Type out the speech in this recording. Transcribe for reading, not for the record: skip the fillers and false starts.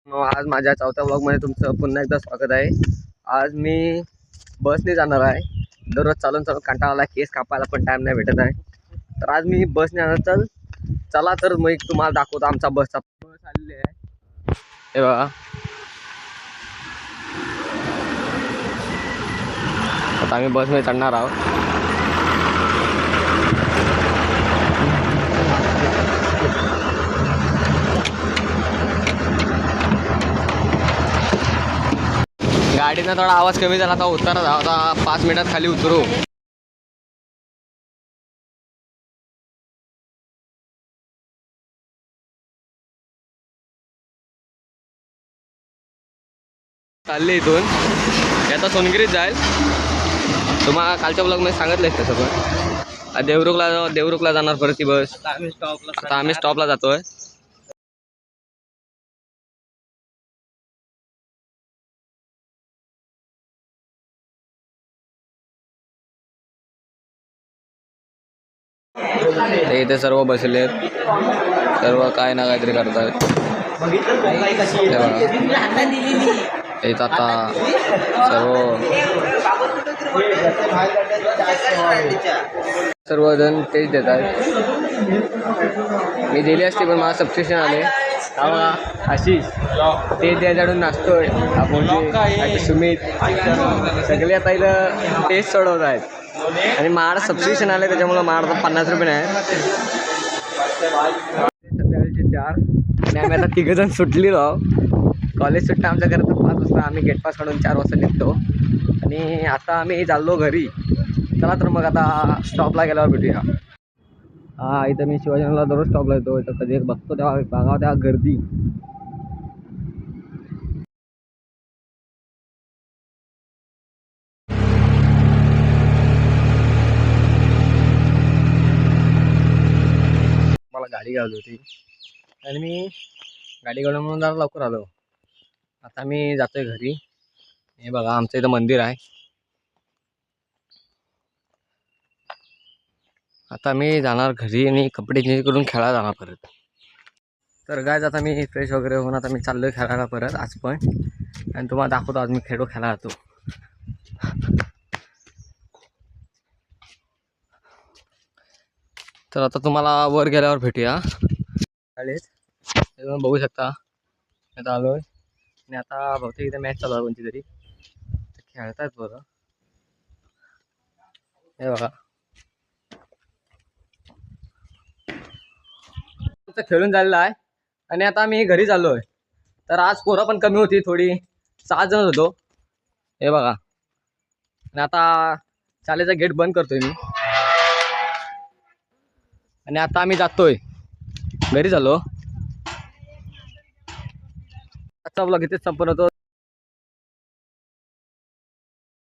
आज माझ्या चौथ्या व्लॉगमध्ये तुमचं पुन्हा एकदा स्वागत आहे। आज मी बसने जाणार आहे। दररोज चालून कंटाळा आला, केस कापायला पण टाइम नाही भेटत आहे। तर आज मी बसने जाणार। चला तर मग तुम्हाला दाखवतो आमचा बस आलेली आहे। हे बघा, आता आम्ही बसमध्ये चढणार आहोत। गाडीनं थोडा आवाज कमी झाला, आता उतरत आहोत। आता 5 मिनिटात खाली उतरू। चालले इथून, आता सोनगिरीत जाईल। तुम्हाला कालच्या ब्लॉगमध्ये सांगितलंय तसं, पण देवरुखला जाणार परत ती बस। आता आम्ही स्टॉपला जातोय। इथे सर्व बसले, सर्व काय ना काहीतरी करतात। इथं आता सर्वजण तेच देत आहेत। मी दिली असते पण मला सबस्क्रिप्शन आले। आशिष ते द्यायच्याकडून नाचतोय, आपण सुमित सगळे आता इथं टेस्ट सोडवत आहेत। आणि माझं सबस्क्रिप्शन आले, त्याच्यामुळे माझं 50 रुपये आहे। संध्याकाळचे 4 आणि आम्ही आता 3 जण सुटली राव। कॉलेज सुट्टा आमच्या घरात 5 वाजता, आम्ही गेट पास काढून 4 वाजता निघतो। आणि आता आम्ही चाललो घरी। चला तर मग आता स्टॉपला गेल्यावर भेटूया। हा, इथं मी शिवाजीनगरला दररोज स्टॉपला येतो। इथं कधी एक बघतो तेव्हा बघावं तेव्हा गर्दी। मला गाडी घालली होती आणि मी गाडी घालून म्हणून जरा लवकर आलो। आता मी जातोय घरी। हे बघा, आमचं इथं मंदिर आहे। आता मी जाणार घरी आणि कपडे चेंज करून खेळायला जाणार परत। तर गायज आता मी फ्रेश वगैरे होऊन आता मी चाललोय खेळायला परत आज पण। आणि तुम्हाला दाखवतो आज मी खेळायला जातो। तर आता तुम्हाला वर गेल्यावर भेटूया। बघू शकता आता आलोय आणि आता बहुतेक इथे मॅच चालू आहे कोणती तरी, खेळतायत बरं। हे बघा, खेळून झालेला आहे आणि आता मी घरी चाललोय। तर आज पोरं पण कमी होती थोडी, 6 जण होतो। हे बघा, आणि आता शाळेचा गेट बंद करतोय मी आणि आता आम्ही जातोय घरी। झालो आजचा ब्लॉग इथेच संपन्न होतो।